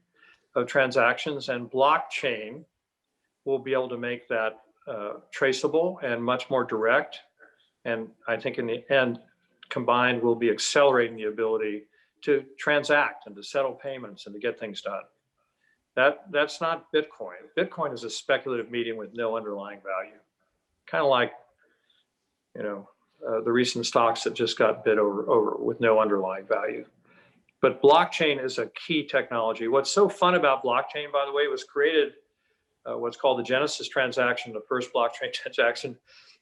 of transactions, and blockchain will be able to make that traceable and much more direct. And I think in the end, combined, will be accelerating the ability to transact and to settle payments and to get things done. That's not Bitcoin. Bitcoin is a speculative medium with no underlying value. Kind of like, the recent stocks that just got bid over with no underlying value. But blockchain is a key technology. What's so fun about blockchain, by the way, was created, what's called the Genesis transaction, the first blockchain transaction,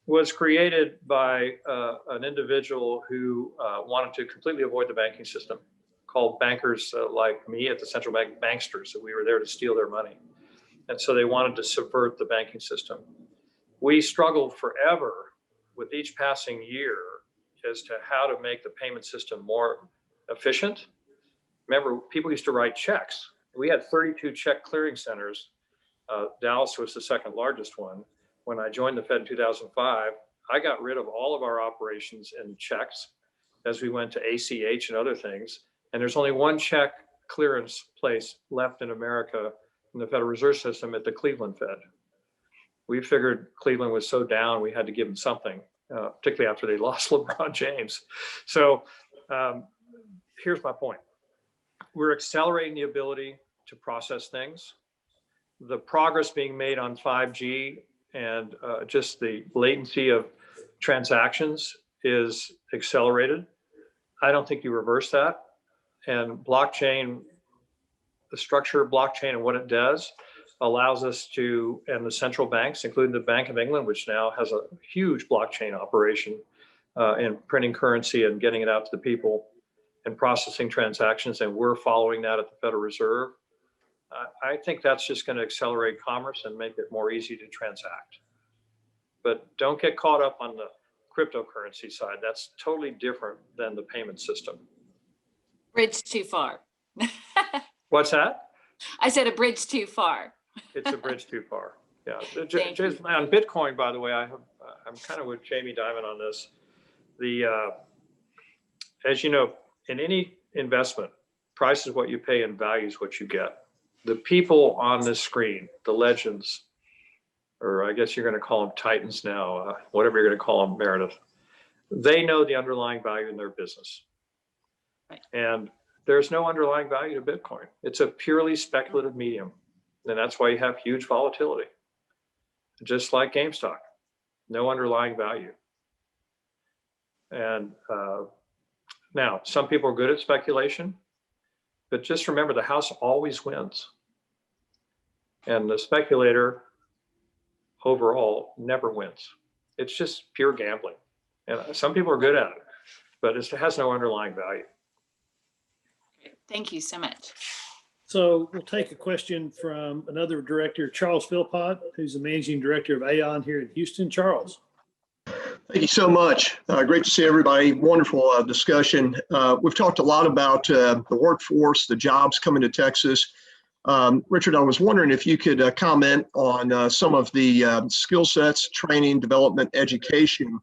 was created by an individual who wanted to completely avoid the banking system, called bankers like me at the central bank banksters, that we were there to steal their money. And so they wanted to subvert the banking system. We struggled forever with each passing year as to how to make the payment system more efficient. Remember, people used to write checks. We had 32 check clearing centers. Dallas was the second largest one. When I joined the Fed in 2005, I got rid of all of our operations in checks as we went to ACH and other things. And there's only one check clearance place left in America in the Federal Reserve System at the Cleveland Fed. We figured Cleveland was so down, we had to give them something, particularly after they lost LeBron James. So here's my point. We're accelerating the ability to process things. The progress being made on 5G and just the latency of transactions is accelerated. I don't think you reverse that. And blockchain, the structure of blockchain and what it does allows us to, and the central banks, including the Bank of England, which now has a huge blockchain operation in printing currency and getting it out to the people and processing transactions, and we're following that at the Federal Reserve. I think that's just going to accelerate commerce and make it more easy to transact. But don't get caught up on the cryptocurrency side. That's totally different than the payment system. Bridge too far. What's that? I said a bridge too far. It's a bridge too far. Yeah. Thank you. On Bitcoin, by the way, I'm kind of with Jamie Dimon on this. As you know, in any investment, price is what you pay and value is what you get. The people on this screen, the legends, or I guess you're going to call them titans now, whatever you're going to call them, Meredith, they know the underlying value in their business. Right. And there's no underlying value to Bitcoin. It's a purely speculative medium. And that's why you have huge volatility. Just like GameStop, no underlying value. And now, some people are good at speculation, but just remember the house always wins. And the speculator overall never wins. It's just pure gambling. And some people are good at it, but it has no underlying value. Thank you so much. So we'll take a question from another director, Charles Philpott, who's the managing director of Aon here in Houston. Charles. Thank you so much. Great to see everybody. Wonderful discussion. We've talked a lot about the workforce, the jobs coming to Texas. Richard, I was wondering if you could comment on some of the skill sets, training, development, education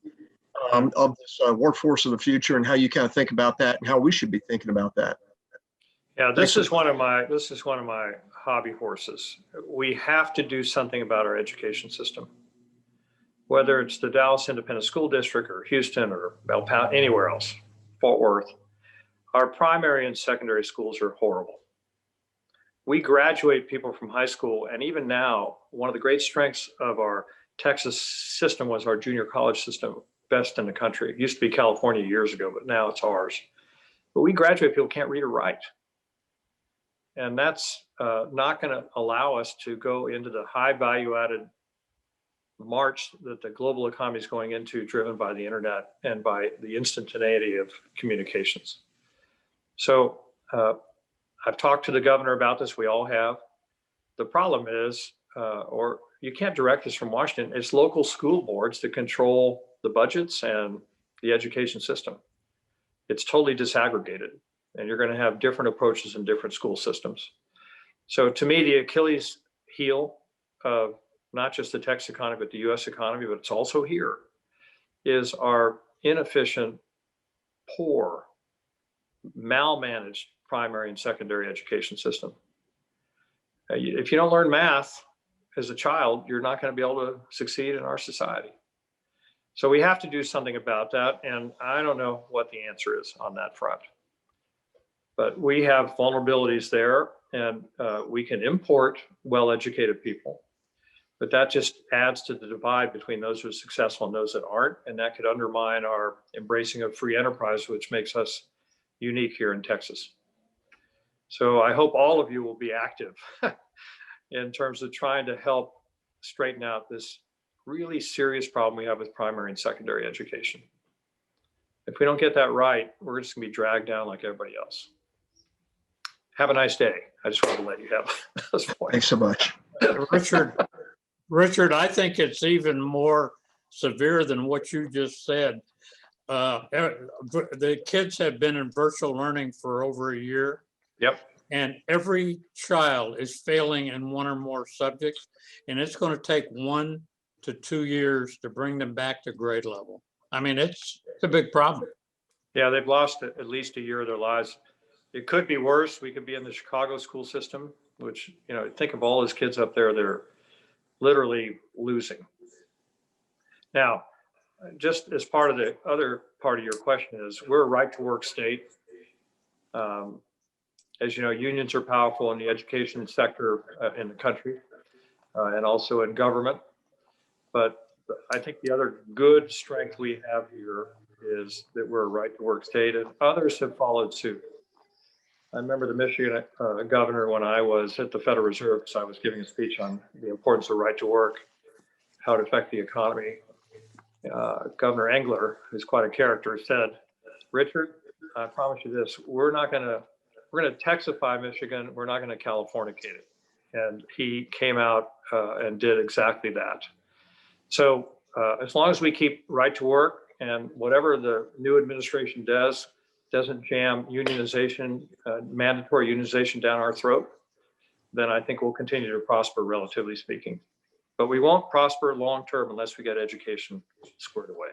of this workforce of the future, and how you kind of think about that and how we should be thinking about that. Yeah, this is one of my hobby horses. We have to do something about our education system. Whether it's the Dallas Independent School District or Houston or El Paso, anywhere else, Fort Worth, our primary and secondary schools are horrible. We graduate people from high school, and even now, one of the great strengths of our Texas system was our junior college system, best in the country. It used to be California years ago, but now it's ours. But we graduate people who can't read or write. And that's not going to allow us to go into the high value added march that the global economy is going into, driven by the internet and by the instantaneity of communications. So I've talked to the governor about this. We all have. The problem is, or you can't direct this from Washington, it's local school boards that control the budgets and the education system. It's totally disaggregated, and you're going to have different approaches in different school systems. So to me, the Achilles heel of not just the Texas economy, but the US economy, but it's also here, is our inefficient, poor, malmanaged primary and secondary education system. If you don't learn math as a child, you're not going to be able to succeed in our society. So we have to do something about that. And I don't know what the answer is on that front. But we have vulnerabilities there, and we can import well-educated people. But that just adds to the divide between those who are successful and those that aren't. And that could undermine our embracing of free enterprise, which makes us unique here in Texas. So I hope all of you will be active in terms of trying to help straighten out this really serious problem we have with primary and secondary education. If we don't get that right, we're just gonna be dragged down like everybody else. Have a nice day. I just wanted to let you have those points. Thanks so much. Richard, I think it's even more severe than what you just said. The kids have been in virtual learning for over a year. Yep. And every child is failing in one or more subjects, and it's going to take 1 to 2 years to bring them back to grade level. I mean, it's a big problem. Yeah, they've lost at least a year of their lives. It could be worse. We could be in the Chicago school system, which, you know, think of all those kids up there that are literally losing. Now, just as part of the other part of your question is, we're a right to work state. As you know, unions are powerful in the education sector in the country and also in government. But I think the other good strength we have here is that we're a right to work state, and others have followed suit. I remember the Michigan governor when I was at the Federal Reserve, because I was giving a speech on the importance of right to work, how it affect the economy. Governor Engler, who's quite a character, said, "Richard, I promise you this, we're going to Texify Michigan. We're not going to Californicate it." And he came out and did exactly that. So as long as we keep right to work, and whatever the new administration doesn't jam unionization, mandatory unionization down our throat, then I think we'll continue to prosper, relatively speaking. But we won't prosper long-term unless we get education squared away.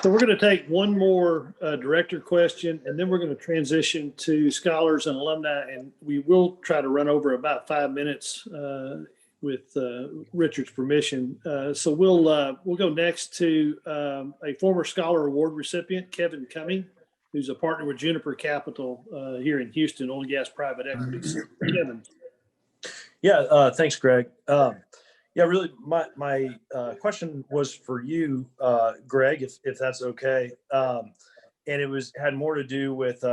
So we're going to take one more director question, and then we're going to transition to scholars and alumni, and we will try to run over about 5 minutes with Richard's permission. So we'll go next to a former Scholar Award recipient, Kevin Cumming, who's a partner with Juniper Capital here in Houston, oil and gas private equity. So, Kevin. Yeah, thanks, Greg. Yeah, really, my question was for you, Greg, if that's okay. And it had more to do with,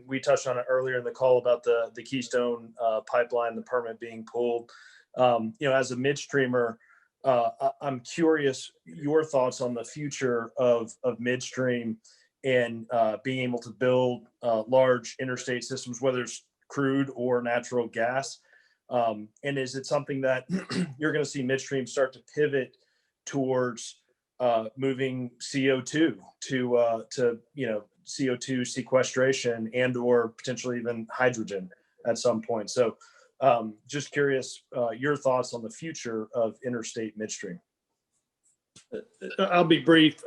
we touched on it earlier in the call about the Keystone pipeline, the permit being pulled. As a midstreamer, I'm curious your thoughts on the future of midstream and being able to build large interstate systems, whether it's crude or natural gas. And is it something that you're going to see midstream start to pivot towards moving CO2 to CO2 sequestration and or potentially even hydrogen at some point? So just curious your thoughts on the future of interstate midstream. I'll be brief.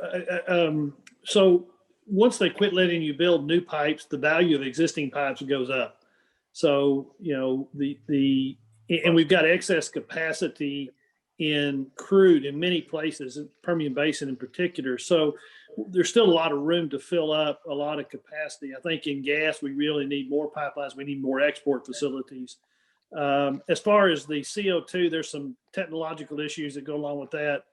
So once they quit letting you build new pipes, the value of existing pipes goes up. So, and we've got excess capacity in crude in many places, in Permian Basin in particular. So there's still a lot of room to fill up a lot of capacity. I think in gas, we really need more pipelines. We need more export facilities. As far as the CO2, there's some technological issues that go along with that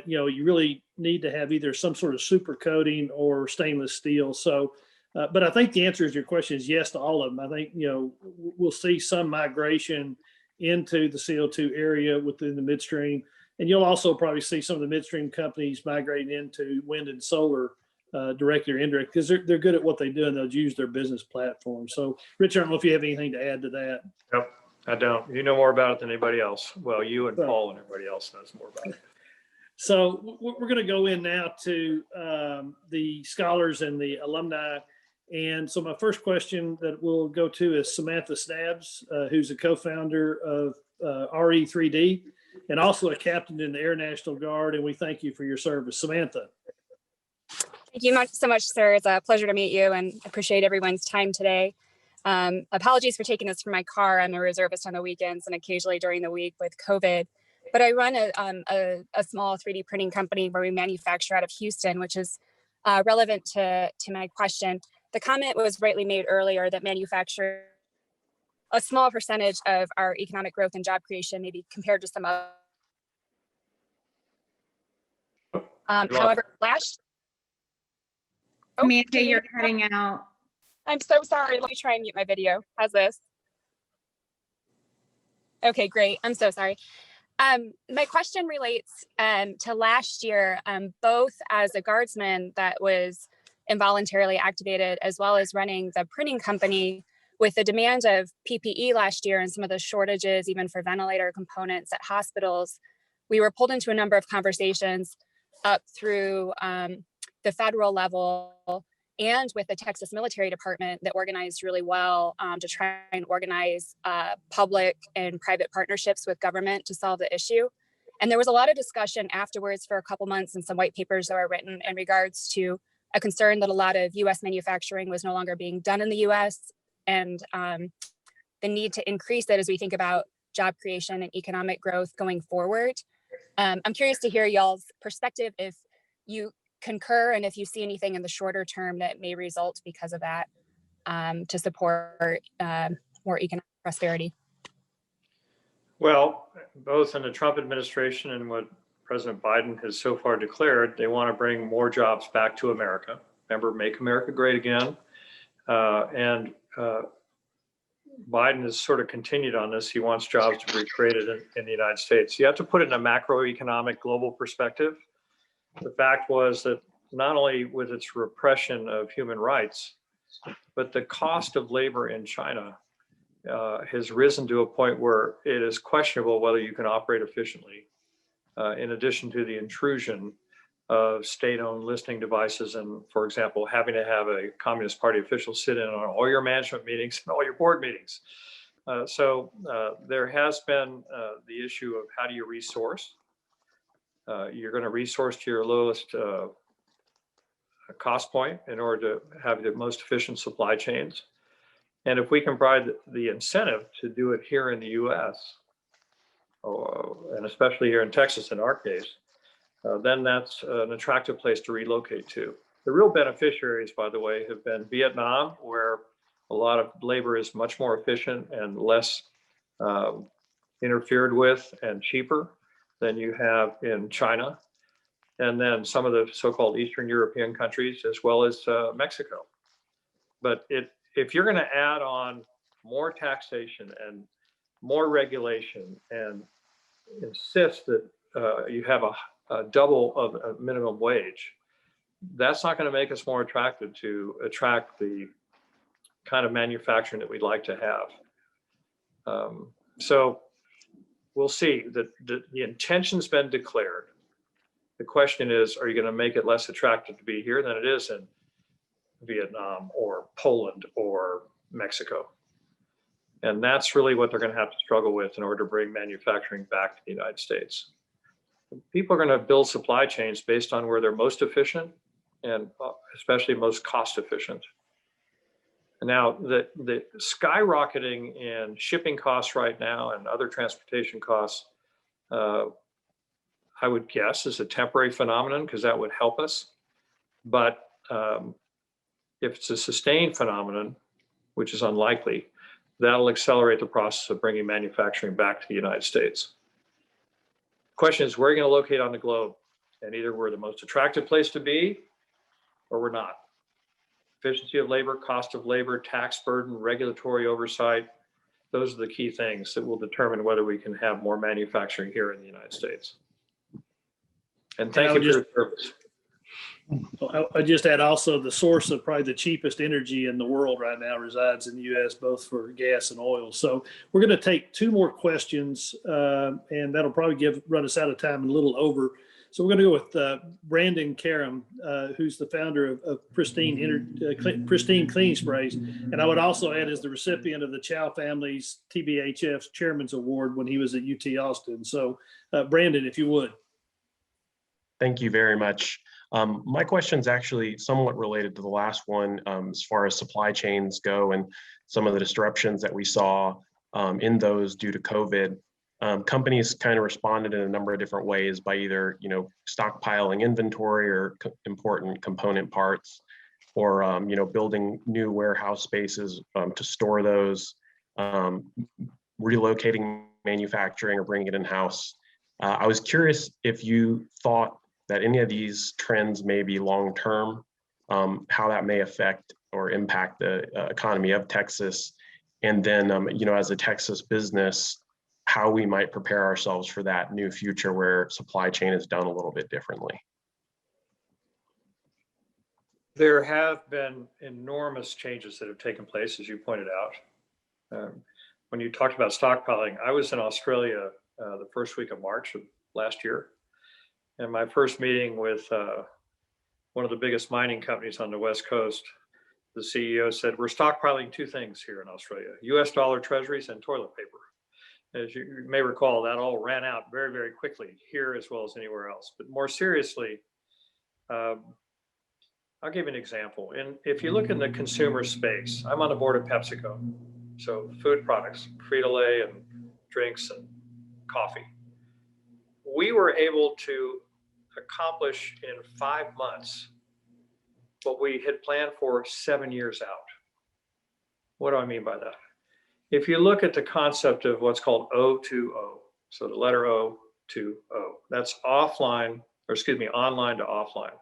you really need to have either some sort of super coating or stainless steel. So, but I think the answer to your question is yes to all of them. I think, we'll see some migration into the CO2 area within the midstream. And you'll also probably see some of the midstream companies migrating into wind and solar directly or indirectly, because they're good at what they do and they'll use their business platform. So, Rich, I don't know if you have anything to add to that. Yep, I don't. You know more about it than anybody else. Well, you and Paul and everybody else knows more about it. So we're going to go in now to the scholars and the alumni. And so my first question that we'll go to is Samantha Snabbs, who's a co-founder of RE3D and also a captain in the Air National Guard. And we thank you for your service. Samantha. Thank you so much, sir. It's a pleasure to meet you and appreciate everyone's time today. Apologies for taking this from my car. I'm a reservist on the weekends and occasionally during the week with COVID. But I run a small 3D printing company where we manufacture out of Houston, which is relevant to my question. The comment was rightly made earlier that manufacture a small percentage of our economic growth and job creation, maybe compared to some other. However, Samantha, you're cutting out. I'm so sorry. Let me try and mute my video. How's this? Okay, great. I'm so sorry. My question relates to last year, both as a guardsman that was involuntarily activated, as well as running the printing company. With the demand of PPE last year and some of the shortages, even for ventilator components at hospitals, we were pulled into a number of conversations up through the federal level and with the Texas Military Department that organized really well to try and organize public and private partnerships with government to solve the issue. And there was a lot of discussion afterwards for a couple months and some white papers that were written in regards to a concern that a lot of US manufacturing was no longer being done in the US and the need to increase it as we think about job creation and economic growth going forward. I'm curious to hear y'all's perspective, if you concur and if you see anything in the shorter term that may result because of that, to support more economic prosperity. Well, both in the Trump administration and what President Biden has so far declared, they want to bring more jobs back to America. Remember, make America great again. And Biden has sort of continued on this. He wants jobs to be created in the United States. You have to put it in a macroeconomic global perspective. The fact was that not only with its repression of human rights, but the cost of labor in China has risen to a point where it is questionable whether you can operate efficiently, in addition to the intrusion of state-owned listening devices and, for example, having to have a Communist Party official sit in on all your management meetings and all your board meetings. So there has been the issue of how do you resource? You're going to resource to your lowest cost point in order to have the most efficient supply chains. And if we can provide the incentive to do it here in the US, and especially here in Texas in our case, then that's an attractive place to relocate to. The real beneficiaries, by the way, have been Vietnam, where a lot of labor is much more efficient and less interfered with and cheaper than you have in China. And then some of the so-called Eastern European countries, as well as Mexico. But if you're going to add on more taxation and more regulation and insist that you have a double of a minimum wage, that's not going to make us more attractive to attract the kind of manufacturing that we'd like to have. So we'll see that the intention's been declared. The question is, are you going to make it less attractive to be here than it is in Vietnam or Poland or Mexico? And that's really what they're going to have to struggle with in order to bring manufacturing back to the United States. People are going to build supply chains based on where they're most efficient and especially most cost efficient. Now, the skyrocketing in shipping costs right now and other transportation costs, I would guess is a temporary phenomenon because that would help us. But if it's a sustained phenomenon, which is unlikely, that'll accelerate the process of bringing manufacturing back to the United States. Question is, where are you going to locate on the globe? And either we're the most attractive place to be or we're not. Efficiency of labor, cost of labor, tax burden, regulatory oversight, those are the key things that will determine whether we can have more manufacturing here in the United States. And thank you for your service. I just add also the source of probably the cheapest energy in the world right now resides in the U.S., both for gas and oil. So we're going to take two more questions, and that'll probably run us out of time and a little over. So we're going to go with Brandon Karam, who's the founder of Pristine Cleaning Sprays. And I would also add is the recipient of the Chow family's TBHF Chairman's Award when he was at UT Austin. So Brandon, if you would. Thank you very much. My question is actually somewhat related to the last one, as far as supply chains go and some of the disruptions that we saw in those due to COVID. Companies kind of responded in a number of different ways by either, stockpiling inventory or important component parts, or building new warehouse spaces to store those, relocating manufacturing or bringing it in-house. I was curious if you thought that any of these trends may be long-term, how that may affect or impact the economy of Texas, and then, as a Texas business, how we might prepare ourselves for that new future where supply chain is done a little bit differently. There have been enormous changes that have taken place, as you pointed out. When you talked about stockpiling, I was in Australia the first week of March of last year. And my first meeting with one of the biggest mining companies on the West Coast, the CEO said, we're stockpiling two things here in Australia, US dollar treasuries and toilet paper. As you may recall, that all ran out very, very quickly here as well as anywhere else. But more seriously, I'll give you an example. And if you look in the consumer space, I'm on the board of PepsiCo. So food products, Frito-Lay and drinks and coffee. We were able to accomplish in 5 months what we had planned for 7 years out. What do I mean by that? If you look at the concept of what's called O2O, so the letter O to O, that's online to offline.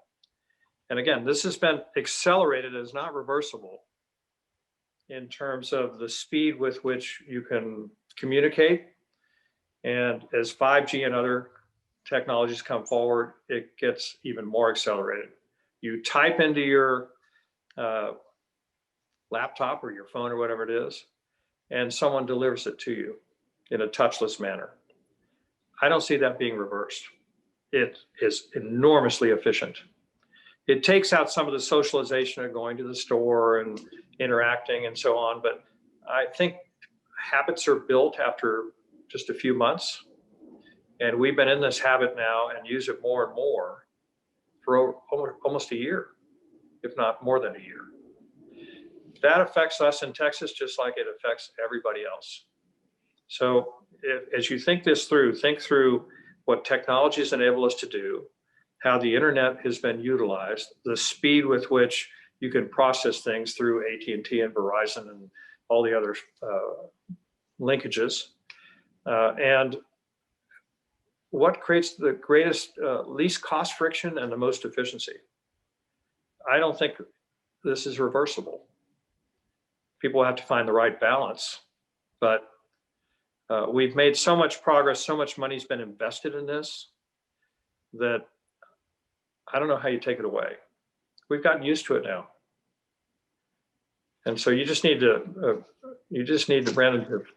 And again, this has been accelerated as not reversible in terms of the speed with which you can communicate. And as 5G and other technologies come forward, it gets even more accelerated. You type into your laptop or your phone or whatever it is, and someone delivers it to you in a touchless manner. I don't see that being reversed. It is enormously efficient. It takes out some of the socialization of going to the store and interacting and so on, but I think habits are built after just a few months. And we've been in this habit now and use it more and more for almost a year, if not more than a year. That affects us in Texas just like it affects everybody else. So as you think this through, think through what technologies enable us to do, how the internet has been utilized, the speed with which you can process things through AT&T and Verizon and all the other linkages, and what creates the greatest, least cost friction and the most efficiency. I don't think this is reversible. People have to find the right balance, but we've made so much progress, so much money's been invested in this that I don't know how you take it away. We've gotten used to it now. And so you just need to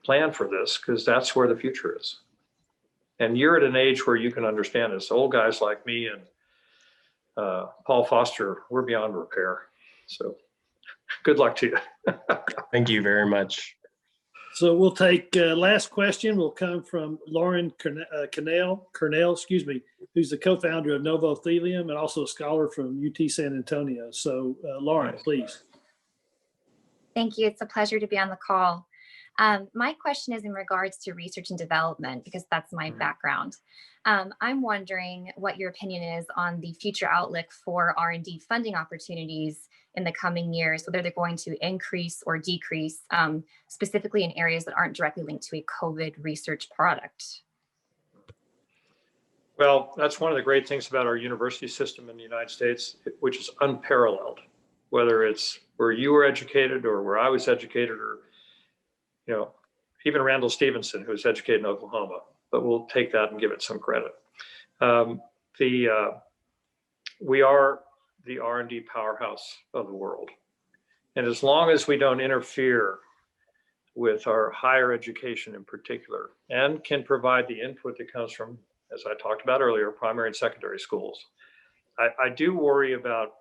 plan for this, because that's where the future is. And you're at an age where you can understand this. Old guys like me and Paul Foster, we're beyond repair. So good luck to you. Thank you very much. So we'll take last question will come from Lauren Cornell, who's the co-founder of Novo Thelium and also a scholar from UT San Antonio. So Lauren, please. Thank you. It's a pleasure to be on the call. My question is in regards to research and development, because that's my background. I'm wondering what your opinion is on the future outlook for R&D funding opportunities in the coming years, whether they're going to increase or decrease, specifically in areas that aren't directly linked to a COVID research product. Well, that's one of the great things about our university system in the United States, which is unparalleled, whether it's where you were educated or where I was educated, or even Randall Stevenson, who was educated in Oklahoma, but we'll take that and give it some credit. We are the R&D powerhouse of the world. And as long as we don't interfere with our higher education in particular, and can provide the input that comes from, as I talked about earlier, primary and secondary schools, I do worry about,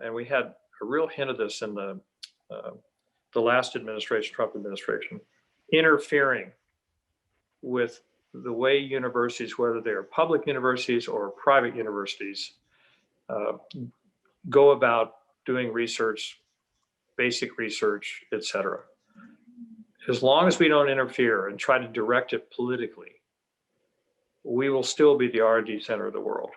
and we had a real hint of this in the last administration, Trump administration, interfering with the way universities, whether they're public universities or private universities, go about doing research, basic research, et cetera. As long as we don't interfere and try to direct it politically, we will still be the R&D center of the world.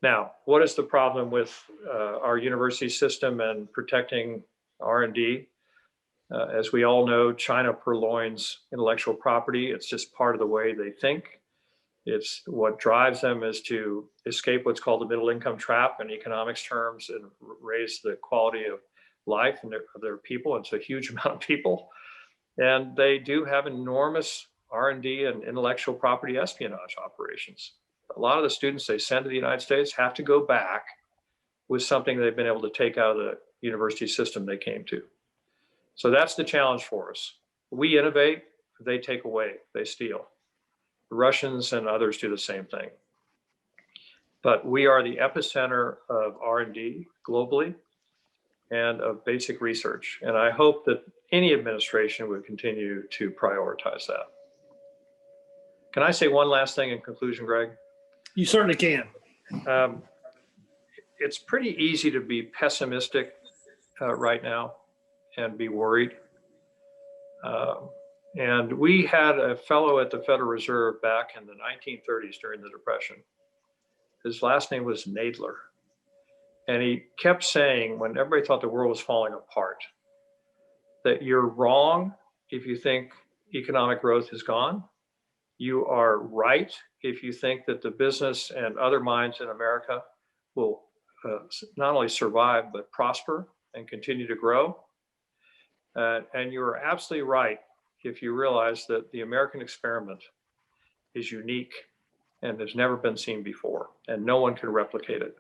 Now, what is the problem with our university system and protecting R&D? As we all know, China purloins intellectual property. It's just part of the way they think. It's what drives them is to escape what's called the middle income trap in economics terms and raise the quality of life and their people. It's a huge amount of people. And they do have enormous R&D and intellectual property espionage operations. A lot of the students they send to the United States have to go back with something they've been able to take out of the university system they came to. So that's the challenge for us. We innovate, they take away, they steal. The Russians and others do the same thing. But we are the epicenter of R&D globally and of basic research. And I hope that any administration would continue to prioritize that. Can I say one last thing in conclusion, Greg? You certainly can. It's pretty easy to be pessimistic right now and be worried. And we had a fellow at the Federal Reserve back in the 1930s during the Depression. His last name was Nadler. And he kept saying, when everybody thought the world was falling apart, that you're wrong if you think economic growth is gone. You are right if you think that the business and other minds in America will not only survive, but prosper and continue to grow. And you're absolutely right if you realize that the American experiment is unique and has never been seen before, and no one can replicate it.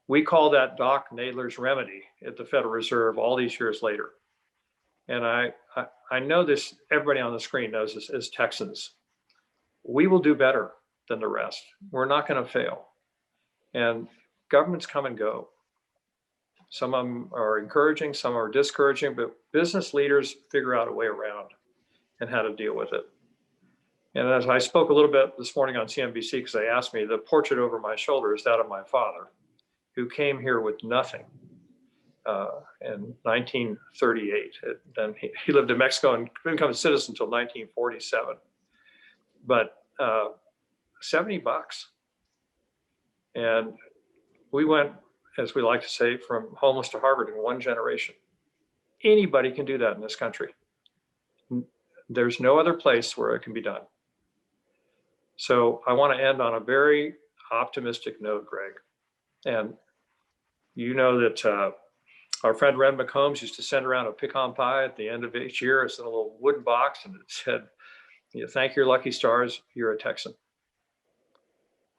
We call that Doc Nadler's remedy at the Federal Reserve all these years later. And I know this, everybody on the screen knows this as Texans. We will do better than the rest. We're not going to fail. And governments come and go. Some of them are encouraging, some are discouraging, but business leaders figure out a way around and how to deal with it. And as I spoke a little bit this morning on CNBC, because they asked me, the portrait over my shoulder is that of my father, who came here with nothing in 1938. Then he lived in Mexico and couldn't become a citizen until 1947. But $70. And we went, as we like to say, from homeless to Harvard in one generation. Anybody can do that in this country. There's no other place where it can be done. So I want to end on a very optimistic note, Greg. And you know that our friend Red McCombs used to send around a pecan pie at the end of each year. It's in a little wooden box, and it said, thank your lucky stars, you're a Texan.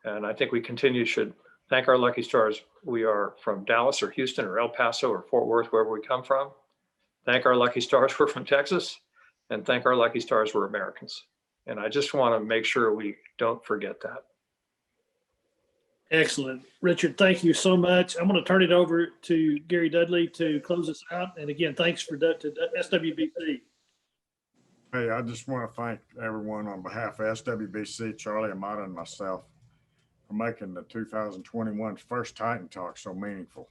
And I think we should thank our lucky stars. We are from Dallas or Houston or El Paso or Fort Worth, wherever we come from. Thank our lucky stars we're from Texas, and thank our lucky stars we're Americans. And I just want to make sure we don't forget that. Excellent. Richard, thank you so much. I'm going to turn it over to Gary Dudley to close us out. And again, thanks to SWBC. Hey, I just want to thank everyone on behalf of SWBC, Charlie, Amato, and myself for making the 2021 first Titan Talk so meaningful.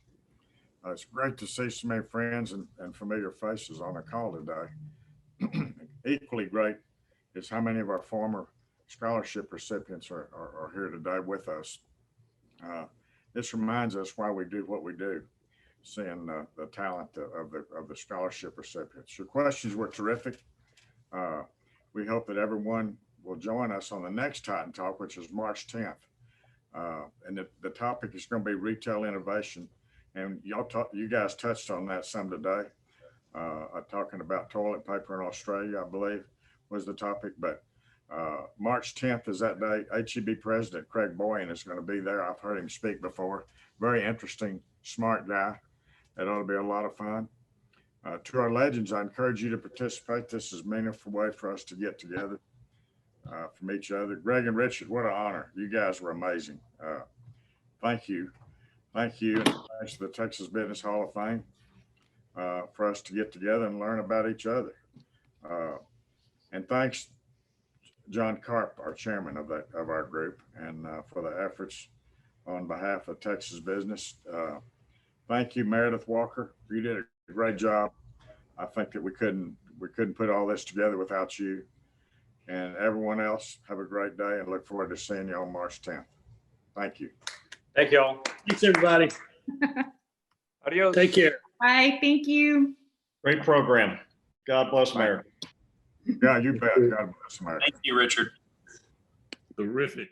It's great to see so many friends and familiar faces on the call today. Equally great is how many of our former scholarship recipients are here today with us. This reminds us why we do what we do, seeing the talent of the scholarship recipients. Your questions were terrific. We hope that everyone will join us on the next Titan Talk, which is March 10th. And the topic is going to be retail innovation. And you guys touched on that some today. Talking about toilet paper in Australia, I believe, was the topic. But March 10th is that day. HEB President Craig Boyan is going to be there. I've heard him speak before. Very interesting, smart guy. It ought to be a lot of fun. To our legends, I encourage you to participate. This is a meaningful way for us to get together from each other. Greg and Richard, what an honor. You guys were amazing. Thank you. Thank you. And thanks to the Texas Business Hall of Fame for us to get together and learn about each other. And thanks, John Karp, our chairman of our group, and for the efforts on behalf of Texas Business. Thank you, Meredith Walker. You did a great job. I think that we couldn't put all this together without you. And everyone else, have a great day and look forward to seeing you on March 10th. Thank you. Thank you all. Thanks, everybody. Adios. Take care. Bye. Thank you. Great program. God bless America. Yeah, you bet. God bless America. Thank you, Richard. Terrific.